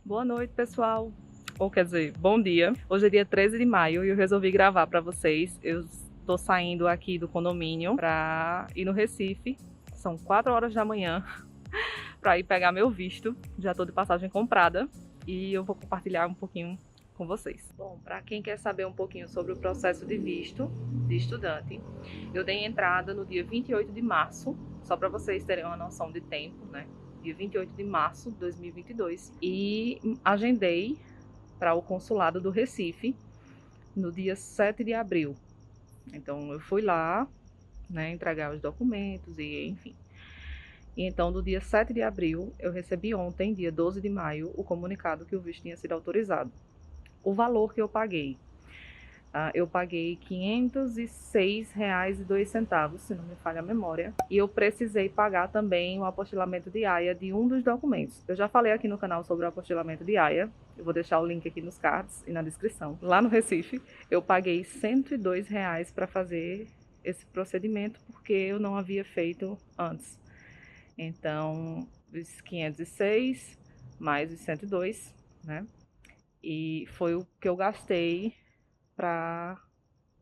Boa noite, pessoal. Ou quer dizer, bom dia. Hoje é dia 13 de maio e eu resolvi gravar para vocês. Eu estou saindo aqui do condomínio para ir no Recife. São 4 horas da manhã para ir pegar meu visto. Já estou de passagem comprada e eu vou compartilhar um pouquinho com vocês. Bom, para quem quer saber um pouquinho sobre o processo de visto de estudante, eu dei entrada no dia 28 de março, só para vocês terem uma noção de tempo, né? Dia 28 de março de 2022 e agendei para o consulado do Recife no dia 7 de abril. Então eu fui lá, né, entregar os documentos e enfim. E então do dia 7 de abril eu recebi ontem, dia 12 de maio, o comunicado que o visto tinha sido autorizado. O valor que eu paguei eu paguei R$ 506,02, se não me falha a memória. E eu precisei pagar também o apostilamento de AIA de um dos documentos. Eu já falei aqui no canal sobre o apostilamento de AIA. Eu vou deixar o link aqui nos cards e na descrição. Lá no Recife, eu paguei R$ 102 para fazer esse procedimento, porque eu não havia feito antes. Então, os 506 mais os 102, né? E foi o que eu gastei para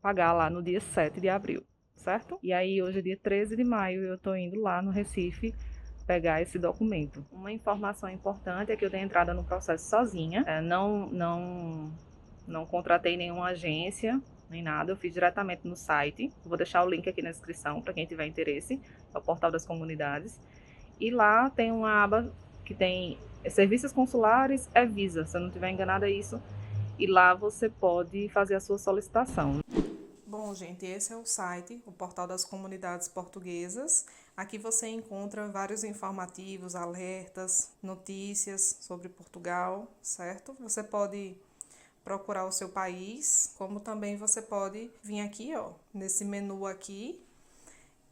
pagar lá no dia 7 de abril, certo? E aí hoje é dia 13 de maio e eu tô indo lá no Recife pegar esse documento. Uma informação importante é que eu dei entrada no processo sozinha, não contratei nenhuma agência nem nada, eu fiz diretamente no site. Vou deixar o link aqui na descrição para quem tiver interesse, é o portal das comunidades. E lá tem uma aba que tem serviços consulares, é Visa, se eu não estiver enganada é isso. E lá você pode fazer a sua solicitação. Bom, gente, esse é o site, o Portal das Comunidades Portuguesas. Aqui você encontra vários informativos, alertas, notícias sobre Portugal, certo? Você pode procurar o seu país, como também você pode vir aqui, ó, nesse menu aqui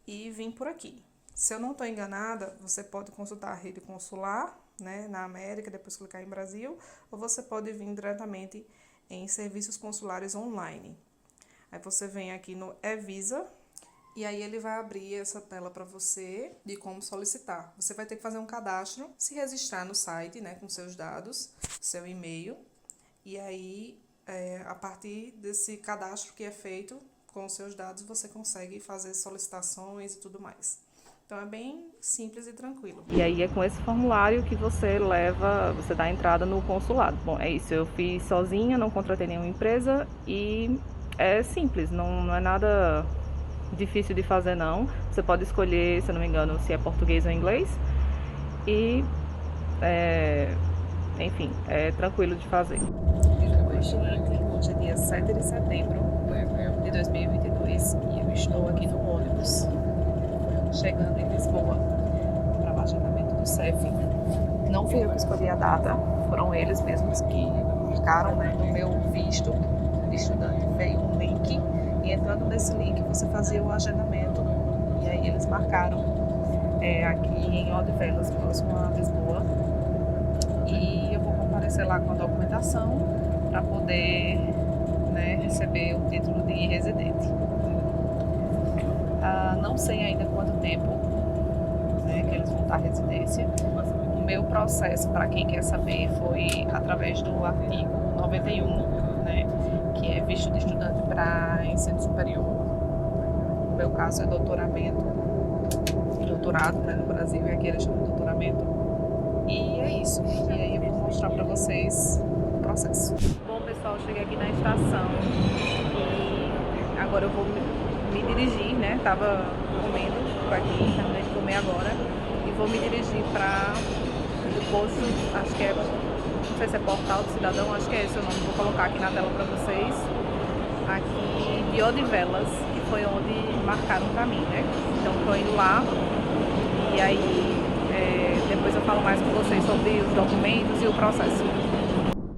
e vir por aqui. Se eu não estou enganada, você pode consultar a rede consular, né, na América, depois clicar em Brasil, ou você pode vir diretamente em serviços consulares online. Aí você vem aqui no e-Visa e aí ele vai abrir essa tela para você de como solicitar. Você vai ter que fazer um cadastro, se registrar no site, né, com seus dados, seu e-mail. E aí, a partir desse cadastro que é feito com os seus dados, você consegue fazer solicitações e tudo mais. Então é bem simples e tranquilo. E aí é com esse formulário que você dá entrada no consulado. Bom, é isso, eu fiz sozinha, não contratei nenhuma empresa e é simples, não é nada difícil de fazer não. Você pode escolher, se eu não me engano, se é português ou inglês. E, enfim, é tranquilo de fazer. Hoje é dia 7 de setembro de 2022 e eu estou aqui no ônibus, chegando em Lisboa, para o agendamento do CEF. Não fui eu que escolhi a data, foram eles mesmos que marcaram, né, no meu visto de estudante. Veio um link e entrando nesse link você fazia o agendamento. E aí eles marcaram aqui em Odivelas, próximo a Lisboa. E eu vou comparecer lá com a documentação para poder, né, receber o título de residente. Não sei ainda quanto tempo, né, que eles vão dar residência. O meu processo, para quem quer saber, foi através do artigo 91, né, que é visto de estudante para ensino superior. No meu caso é doutorado, né, no Brasil, e aqui eles chamam de doutoramento. E é isso. E aí eu vou mostrar para vocês o processo. Bom, pessoal, cheguei aqui na estação e agora eu vou me dirigir, né? Tava comendo por aqui, terminei de comer agora e vou me dirigir para o posto, acho que é, não sei se é Portal do Cidadão, acho que é esse o nome, vou colocar aqui na tela para vocês, aqui de Odivelas, que foi onde marcaram para mim, né? Então estou indo lá e aí depois eu falo mais com vocês sobre os documentos e o processo.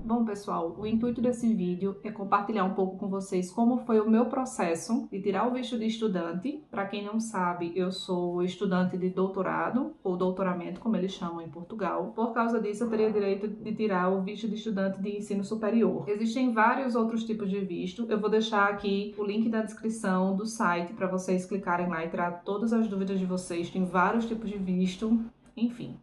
Bom, pessoal, o intuito desse vídeo é compartilhar um pouco com vocês como foi o meu processo de tirar o visto de estudante. Para quem não sabe, eu sou estudante de doutorado, ou doutoramento, como eles chamam em Portugal. Por causa disso, eu teria direito de tirar o visto de estudante de ensino superior. Existem vários outros tipos de visto. Eu vou deixar aqui o link na descrição do site para vocês clicarem lá e tirar todas as dúvidas de vocês. Tem vários tipos de visto, enfim.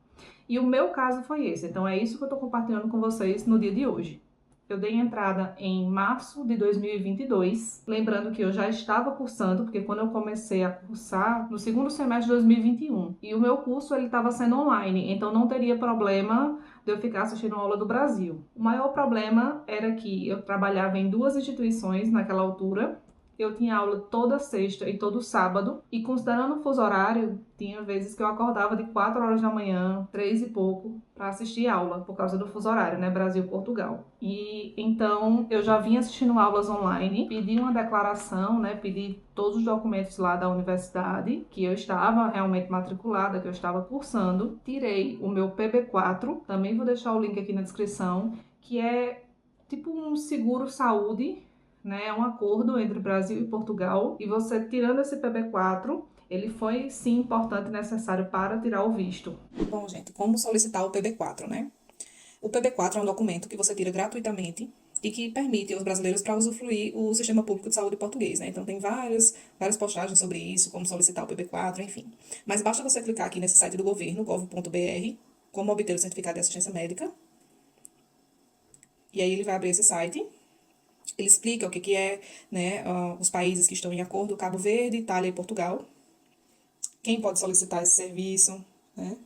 E o meu caso foi esse, então é isso que eu estou compartilhando com vocês no dia de hoje. Eu dei entrada em março de 2022, lembrando que eu já estava cursando, porque quando eu comecei a cursar, no segundo semestre de 2021, e o meu curso ele estava sendo online, então não teria problema de eu ficar assistindo a aula do Brasil. O maior problema era que eu trabalhava em 2 instituições naquela altura. Eu tinha aula toda sexta e todo sábado, e considerando o fuso horário, tinha vezes que eu acordava de 4 horas da manhã, 3 e pouco, para assistir aula, por causa do fuso horário, né, Brasil-Portugal. E então eu já vinha assistindo aulas online, pedi uma declaração, né, pedi todos os documentos lá da universidade, que eu estava realmente matriculada, que eu estava cursando, tirei o meu PB4, também vou deixar o link aqui na descrição, que é tipo um seguro-saúde, né? É um acordo entre Brasil e Portugal, e você tirando esse PB4, ele foi sim importante e necessário para tirar o visto. Bom, gente, como solicitar o PB4, né? O PB4 é um documento que você tira gratuitamente e que permite aos brasileiros para usufruir o sistema público de saúde português, né? Então tem várias postagens sobre isso, como solicitar o PB4, enfim. Mas basta você clicar aqui nesse site do governo, gov.br, como obter o certificado de assistência médica. E aí ele vai abrir esse site. Ele explica o que é, né, os países que estão em acordo, Cabo Verde, Itália e Portugal. Quem pode solicitar esse serviço, né?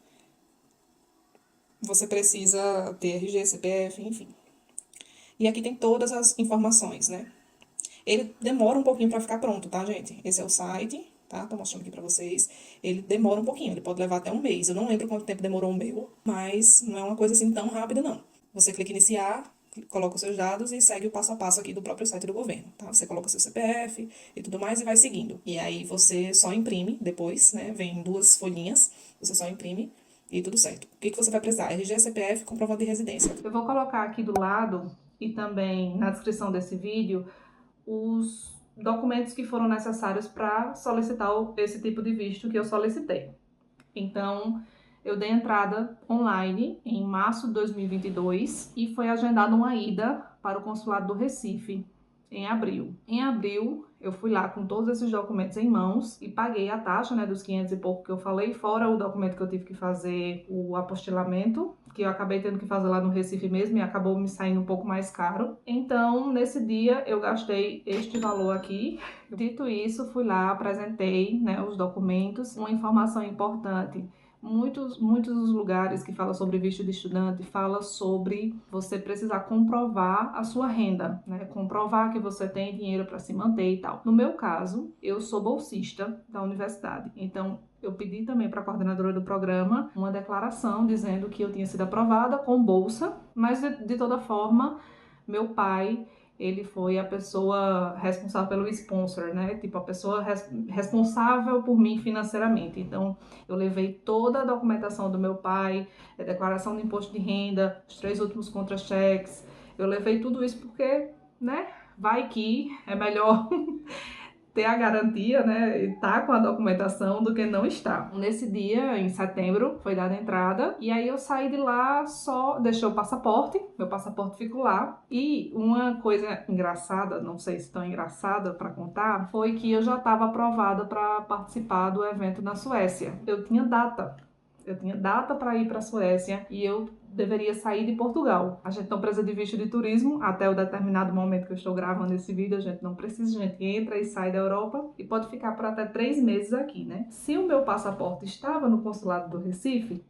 Você precisa ter RG, CPF, enfim. E aqui tem todas as informações, né? Ele demora um pouquinho para ficar pronto, tá, gente? Esse é o site, tá? Tô mostrando aqui para vocês. Ele demora um pouquinho, ele pode levar até um mês. Eu não lembro quanto tempo demorou o meu, mas não é uma coisa assim tão rápida, não. Você clica em iniciar, coloca os seus dados e segue o passo a passo aqui do próprio site do governo, tá? Você coloca seu CPF e tudo mais e vai seguindo. E aí você só imprime depois, né? Vem 2 folhinhas, você só imprime e tudo certo. O que você vai precisar? RG, CPF, comprovante de residência. Eu vou colocar aqui do lado e também na descrição desse vídeo os documentos que foram necessários para solicitar esse tipo de visto que eu solicitei. Então, eu dei entrada online em março de 2022 e foi agendada uma ida para o consulado do Recife em abril. Em abril, eu fui lá com todos esses documentos em mãos e paguei a taxa, né, dos 500 e pouco que eu falei, fora o documento que eu tive que fazer, o apostilamento, que eu acabei tendo que fazer lá no Recife mesmo e acabou me saindo um pouco mais caro. Então, nesse dia, eu gastei este valor aqui. Dito isso, fui lá, apresentei, né, os documentos. Uma informação importante: muitos dos lugares que falam sobre visto de estudante fala sobre você precisar comprovar a sua renda, né? Comprovar que você tem dinheiro para se manter e tal. No meu caso, eu sou bolsista da universidade, então eu pedi também para a coordenadora do programa uma declaração dizendo que eu tinha sido aprovada com bolsa, mas de toda forma, meu pai, ele foi a pessoa responsável pelo sponsor, né? Tipo, a pessoa responsável por mim financeiramente. Então, eu levei toda a documentação do meu pai, a declaração de imposto de renda, os 3 últimos contra-cheques. Eu levei tudo isso porque, né? Vai que é melhor ter a garantia, né, e tá com a documentação do que não estar. Nesse dia, em setembro, foi dada a entrada e aí eu saí de lá, só deixei o passaporte, meu passaporte ficou lá. E uma coisa engraçada, não sei se tão engraçada para contar, foi que eu já estava aprovada para participar do evento na Suécia. Eu tinha data para ir para a Suécia e eu deveria sair de Portugal. A gente não precisa de visto de turismo até o determinado momento que eu estou gravando esse vídeo. A gente não precisa, a gente entra e sai da Europa e pode ficar por até 3 meses aqui, né? Se o meu passaporte estava no consulado do Recife,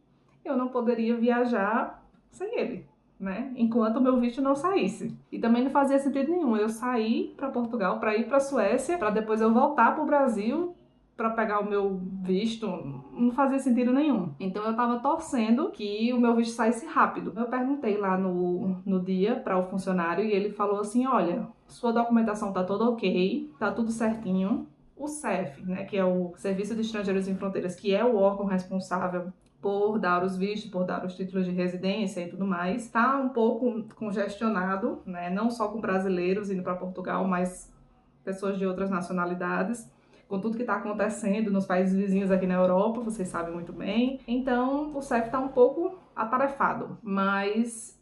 eu não poderia viajar sem ele, né? Enquanto o meu visto não saísse. E também não fazia sentido nenhum eu sair para Portugal, para ir para a Suécia, para depois eu voltar para o Brasil para pegar o meu visto. Não fazia sentido nenhum. Então eu tava torcendo que o meu visto saísse rápido. Eu perguntei lá no dia para o funcionário e ele falou assim: olha, sua documentação tá toda ok, tá tudo certinho. O CEF, né, que é o Serviço de Estrangeiros em Fronteiras, que é o órgão responsável por dar os vistos, por dar os títulos de residência e tudo mais, tá um pouco congestionado, né, não só com brasileiros indo para Portugal, mas pessoas de outras nacionalidades, com tudo que está acontecendo nos países vizinhos aqui na Europa, vocês sabem muito bem. Então, o CEF está um pouco atarefado, mas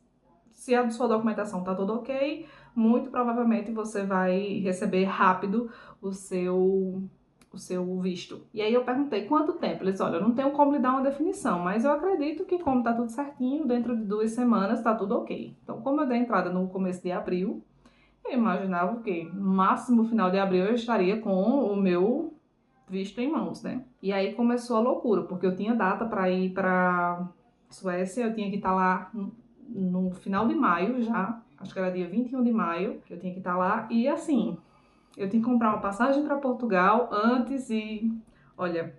se a sua documentação está tudo ok, muito provavelmente você vai receber rápido o seu visto. E aí eu perguntei quanto tempo. Eles, olha, eu não tenho como lhe dar uma definição, mas eu acredito que como tá tudo certinho, dentro de 2 semanas tá tudo ok. Então, como eu dei entrada no começo de abril, eu imaginava que no máximo final de abril eu estaria com o meu visto em mãos, né? E aí começou a loucura, porque eu tinha data para ir para Suécia, eu tinha que estar lá no final de maio já, acho que era dia 21 de maio, que eu tinha que estar lá, e assim, eu tinha que comprar uma passagem para Portugal antes e, olha,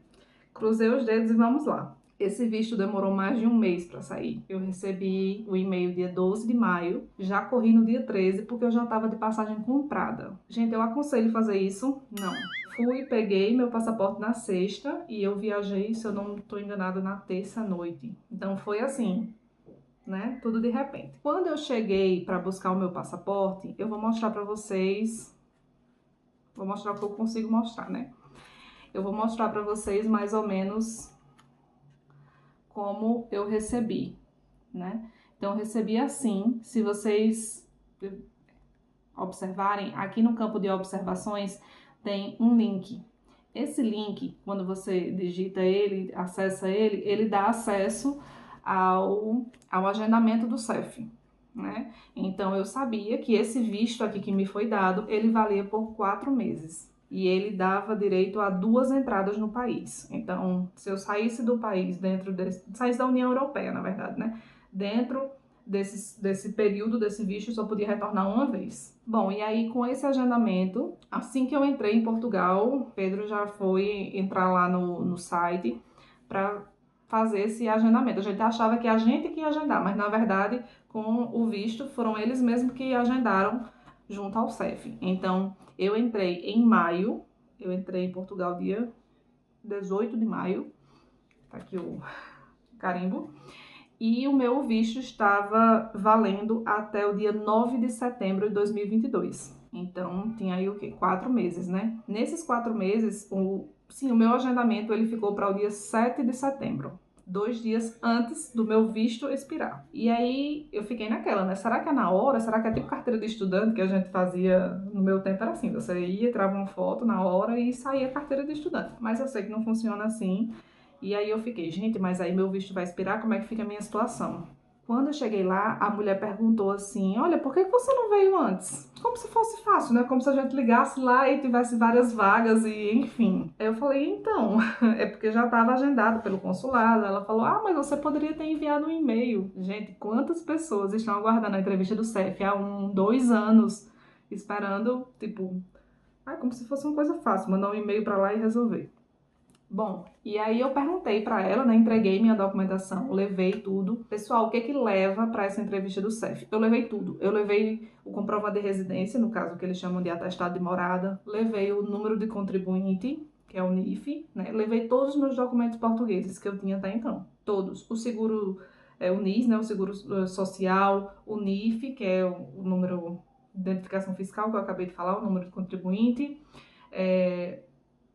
cruzei os dedos e vamos lá. Esse visto demorou mais de um mês para sair. Eu recebi o e-mail dia 12 de maio, já corri no dia 13 porque eu já estava de passagem comprada. Gente, eu aconselho fazer isso? Não. Fui, peguei meu passaporte na sexta e eu viajei, se eu não estou enganada, na terça à noite. Então foi assim, né? Tudo de repente. Quando eu cheguei para buscar o meu passaporte, eu vou mostrar para vocês. Vou mostrar o que eu consigo mostrar, né? Eu vou mostrar para vocês mais ou menos como eu recebi, né? Então, eu recebi assim. Se vocês observarem, aqui no campo de observações tem um link. Esse link, quando você digita ele, acessa ele, ele dá acesso ao agendamento do CEF, né? Então, eu sabia que esse visto aqui que me foi dado, ele valia por 4 meses. E ele dava direito a 2 entradas no país. Então, se eu saísse do país saísse da União Europeia, na verdade, né? Dentro desse período desse visto, eu só podia retornar uma vez. Bom, e aí com esse agendamento, assim que eu entrei em Portugal, Pedro já foi entrar lá no site para fazer esse agendamento. A gente achava que a gente que ia agendar, mas na verdade, com o visto, foram eles mesmos que agendaram junto ao CEF. Então, eu entrei em maio, eu entrei em Portugal dia 18 de maio, tá aqui o carimbo, e o meu visto estava valendo até o dia 9 de setembro de 2022. Então, tinha aí o quê? 4 meses, né? Nesses 4 meses, o meu agendamento ele ficou para o dia 7 de setembro. 2 dias antes do meu visto expirar. E aí eu fiquei naquela, né? Será que é na hora? Será que é tipo carteira de estudante que a gente fazia no meu tempo? Era assim, você ia, tirava uma foto na hora e saía a carteira de estudante. Mas eu sei que não funciona assim. E aí eu fiquei, gente, mas aí meu visto vai expirar, como é que fica a minha situação? Quando eu cheguei lá, a mulher perguntou assim, olha, por que você não veio antes? Como se fosse fácil, né? Como se a gente ligasse lá e tivesse várias vagas e enfim. Aí eu falei, então, é porque já estava agendado pelo consulado. Ela falou, mas você poderia ter enviado um e-mail. Gente, quantas pessoas estão aguardando a entrevista do CEF há 2 anos, esperando, tipo, como se fosse uma coisa fácil, mandar um e-mail para lá e resolver. Bom, e aí eu perguntei para ela, né, entreguei minha documentação, levei tudo. Pessoal, o que leva para essa entrevista do CEF? Eu levei tudo. Eu levei o comprovante de residência, no caso que eles chamam de atestado de morada, levei o número de contribuinte, que é o NIF, né? Levei todos os meus documentos portugueses que eu tinha até então, todos. O seguro, o NIS, né, o seguro social, o NIF, que é o número de identificação fiscal que eu acabei de falar, o número de contribuinte,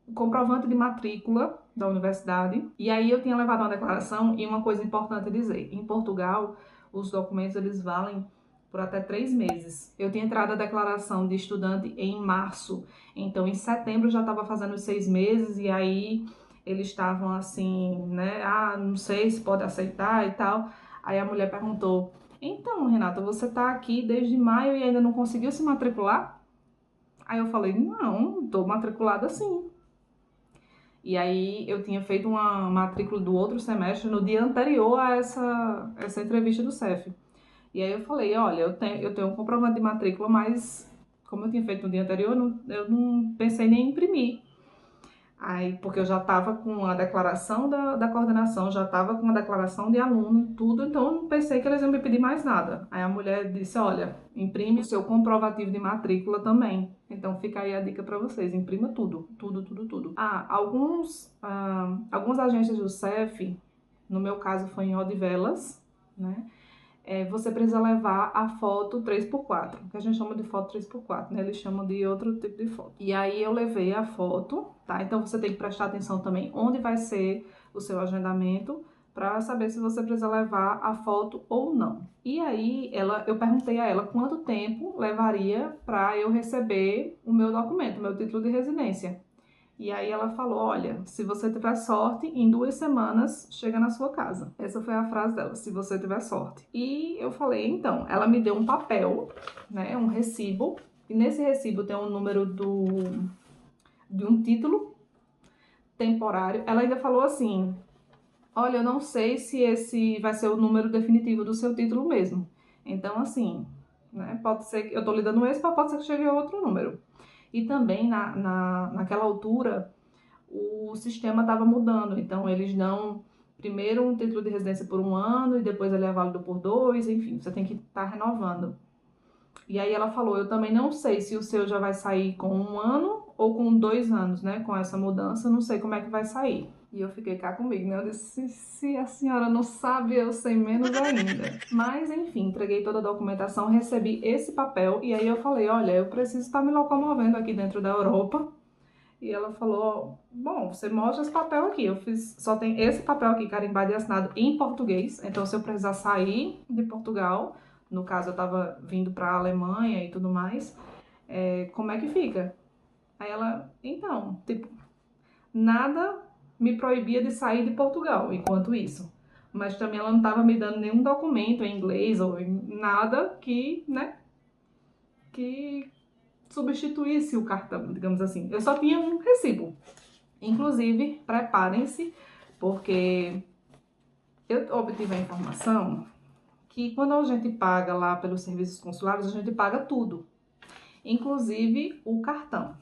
o comprovante de matrícula da universidade. E aí eu tinha levado uma declaração e uma coisa importante dizer. Em Portugal, os documentos eles valem por até 3 meses. Eu tinha entrado a declaração de estudante em março. Então, em setembro já estava fazendo os 6 meses e aí eles estavam assim, né? Não sei se pode aceitar e tal. Aí a mulher perguntou, então, Renata, você tá aqui desde maio e ainda não conseguiu se matricular? Aí eu falei, não, tô matriculada sim. E aí eu tinha feito uma matrícula do outro semestre no dia anterior a essa entrevista do CEF. E aí eu falei, olha, eu tenho um comprovante de matrícula, mas como eu tinha feito no dia anterior, eu não pensei nem em imprimir. Aí, porque eu já estava com a declaração da coordenação, já estava com a declaração de aluno, tudo, então eu não pensei que eles iam me pedir mais nada. Aí a mulher disse, olha, imprime o seu comprovativo de matrícula também. Então fica aí a dica para vocês, imprima tudo, tudo, tudo, tudo. Algumas agências do CEF, no meu caso foi em Odivelas, né? Você precisa levar a foto 3x4, que a gente chama de foto 3x4, né? Eles chamam de outro tipo de foto. E aí eu levei a foto, tá? Então você tem que prestar atenção também onde vai ser o seu agendamento, para saber se você precisa levar a foto ou não. E aí eu perguntei a ela quanto tempo levaria para eu receber o meu documento, o meu título de residência. E aí ela falou, olha, se você tiver sorte, em 2 semanas chega na sua casa. Essa foi a frase dela, se você tiver sorte. E eu falei, então, ela me deu um papel, né, um recibo, e nesse recibo tem um número de um título temporário. Ela ainda falou assim, olha, eu não sei se esse vai ser o número definitivo do seu título mesmo. Então, assim, né, pode ser que eu tô lhe dando esse, mas pode ser que chegue outro número. E também, naquela altura, o sistema estava mudando. Então, eles dão primeiro um título de residência por 1 ano e depois ele é válido por 2, enfim, você tem que estar renovando. E aí ela falou, eu também não sei se o seu já vai sair com 1 ano ou com 2 anos, né? Com essa mudança, não sei como é que vai sair. E eu fiquei cá comigo, né? Eu disse, se a senhora não sabe, eu sei menos ainda. Mas, enfim, entreguei toda a documentação, recebi esse papel e aí eu falei, olha, eu preciso estar me locomovendo aqui dentro da Europa. E ela falou, bom, você mostra esse papel aqui. Eu fiz, só tem esse papel aqui, carimbado e assinado em português. Então, se eu precisar sair de Portugal, no caso eu tava vindo pra Alemanha e tudo mais, como é que fica? Aí ela, então, tipo, nada me proibia de sair de Portugal enquanto isso. Mas também ela não estava me dando nenhum documento em inglês ou em nada que, né, que substituísse o cartão, digamos assim. Eu só tinha um recibo. Inclusive, preparem-se, porque eu obtive a informação que quando a gente paga lá pelos serviços consulares, a gente paga tudo, inclusive o cartão.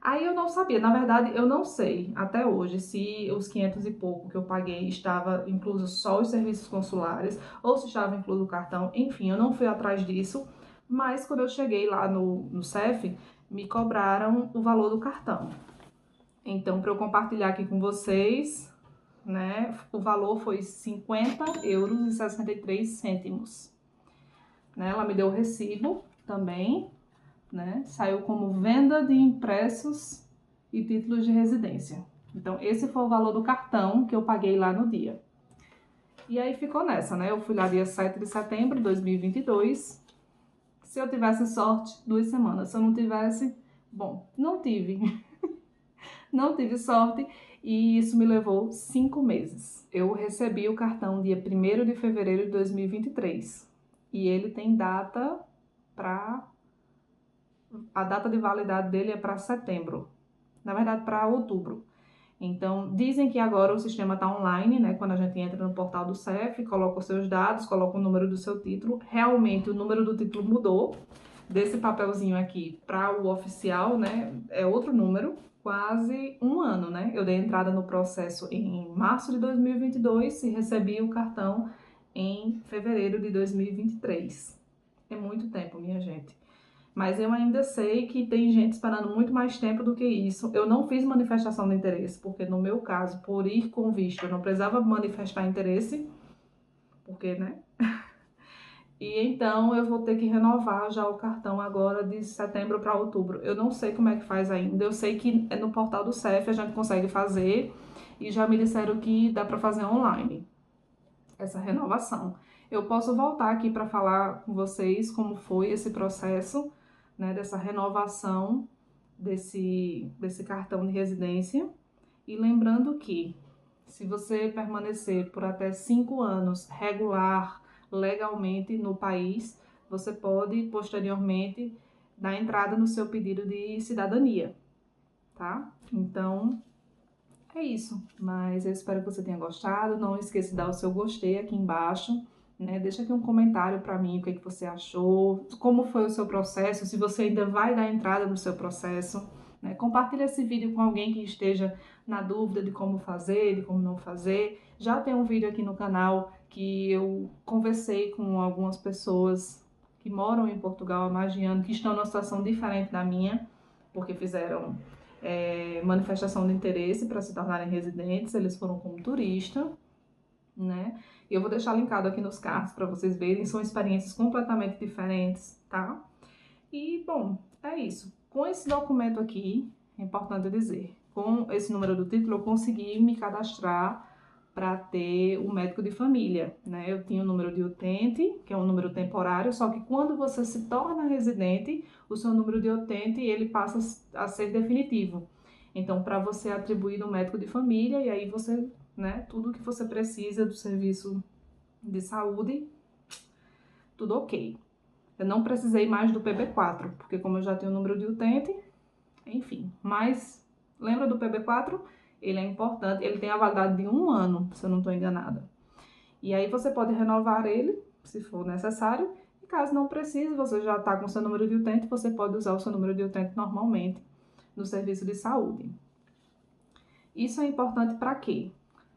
Aí eu não sabia, na verdade eu não sei até hoje se os 500 e pouco que eu paguei estava incluso só os serviços consulares ou se estava incluso o cartão, enfim, eu não fui atrás disso, mas quando eu cheguei lá no CEF, me cobraram o valor do cartão. Então, para eu compartilhar aqui com vocês, né, o valor foi 50,63 €. Né, ela me deu o recibo também, né, saiu como venda de impressos e títulos de residência. Então, esse foi o valor do cartão que eu paguei lá no dia. E aí ficou nessa, né, eu fui lá dia 7 de setembro de 2022. Se eu tivesse sorte, 2 semanas. Se eu não tivesse, bom, não tive. Não tive sorte e isso me levou 5 meses. Eu recebi o cartão dia 1º de fevereiro de 2023 e ele tem data para... A data de validade dele é para setembro, na verdade para outubro. Então, dizem que agora o sistema está online, né? Quando a gente entra no portal do CEF, coloca os seus dados, coloca o número do seu título. Realmente o número do título mudou desse papelzinho aqui para o oficial, né? É outro número. Quase 1 ano, né? Eu dei entrada no processo em março de 2022 e recebi o cartão em fevereiro de 2023. É muito tempo, minha gente. Mas eu ainda sei que tem gente esperando muito mais tempo do que isso. Eu não fiz manifestação de interesse, porque no meu caso, por ir com visto, eu não precisava manifestar interesse, porque, né? E então eu vou ter que renovar já o cartão agora de setembro para outubro. Eu não sei como é que faz ainda. Eu sei que no portal do CEF a gente consegue fazer e já me disseram que dá para fazer online essa renovação. Eu posso voltar aqui para falar com vocês como foi esse processo, né, dessa renovação desse cartão de residência. E lembrando que se você permanecer por até 5 anos regular, legalmente no país, você pode posteriormente dar entrada no seu pedido de cidadania, tá? Então, é isso. Mas eu espero que você tenha gostado. Não esqueça de dar o seu gostei aqui embaixo, né? Deixa aqui um comentário para mim, o que você achou, como foi o seu processo, se você ainda vai dar entrada no seu processo, né? Compartilha esse vídeo com alguém que esteja na dúvida de como fazer, de como não fazer. Já tem um vídeo aqui no canal que eu conversei com algumas pessoas que moram em Portugal há mais de ano, que estão numa situação diferente da minha, porque fizeram manifestação de interesse para se tornarem residentes, eles foram como turista, né? E eu vou deixar linkado aqui nos cards para vocês verem, são experiências completamente diferentes, tá? E, bom, é isso. Com esse documento aqui, é importante dizer, com esse número do título eu consegui me cadastrar para ter o médico de família, né? Eu tinha o número de utente, que é um número temporário, só que quando você se torna residente, o seu número de utente ele passa a ser definitivo. Então, para você atribuir no médico de família, e aí você, né, tudo que você precisa do serviço de saúde, tudo ok. Eu não precisei mais do PB4, porque como eu já tenho o número de utente, enfim. Mas, lembra do PB4? Ele é importante, ele tem a validade de 1 ano, se eu não estou enganada. E aí você pode renovar ele, se for necessário, e caso não precise, você já está com seu número de utente, você pode usar o seu número de utente normalmente no serviço de saúde. Isso é importante para quê?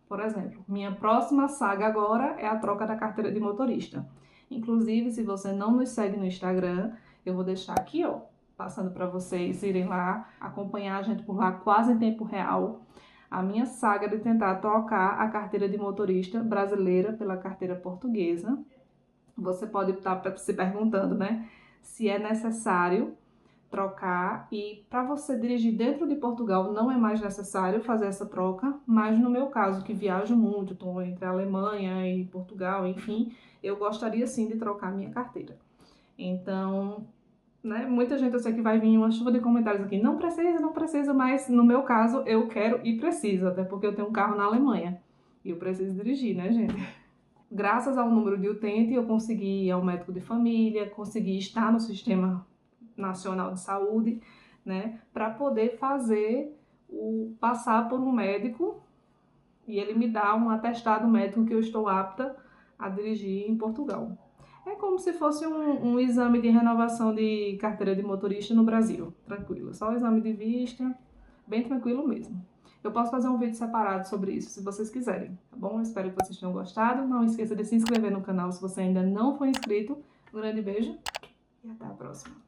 Por exemplo, minha próxima saga agora é a troca da carteira de motorista. Inclusive, se você não nos segue no Instagram, eu vou deixar aqui, ó, passando para vocês irem lá, acompanhar a gente por lá quase em tempo real. A minha saga de tentar trocar a carteira de motorista brasileira pela carteira portuguesa. Você pode estar se perguntando, né, se é necessário trocar, e para você dirigir dentro de Portugal não é mais necessário fazer essa troca, mas no meu caso, que viajo muito, estou entre a Alemanha e Portugal, enfim, eu gostaria sim de trocar minha carteira. Então, né, muita gente, eu sei que vai vir uma chuva de comentários aqui, não precisa, mas no meu caso eu quero e preciso, até porque eu tenho um carro na Alemanha e eu preciso dirigir, né, gente? Graças ao número de utente, eu consegui ir ao médico de família, consegui estar no Sistema Nacional de Saúde, né, para poder passar por um médico e ele me dá um atestado médico que eu estou apta a dirigir em Portugal. É como se fosse um exame de renovação de carteira de motorista no Brasil, tranquilo, só o exame de vista, bem tranquilo mesmo. Eu posso fazer um vídeo separado sobre isso, se vocês quiserem, tá bom? Eu espero que vocês tenham gostado. Não esqueça de se inscrever no canal se você ainda não for inscrito. Um grande beijo e até a próxima.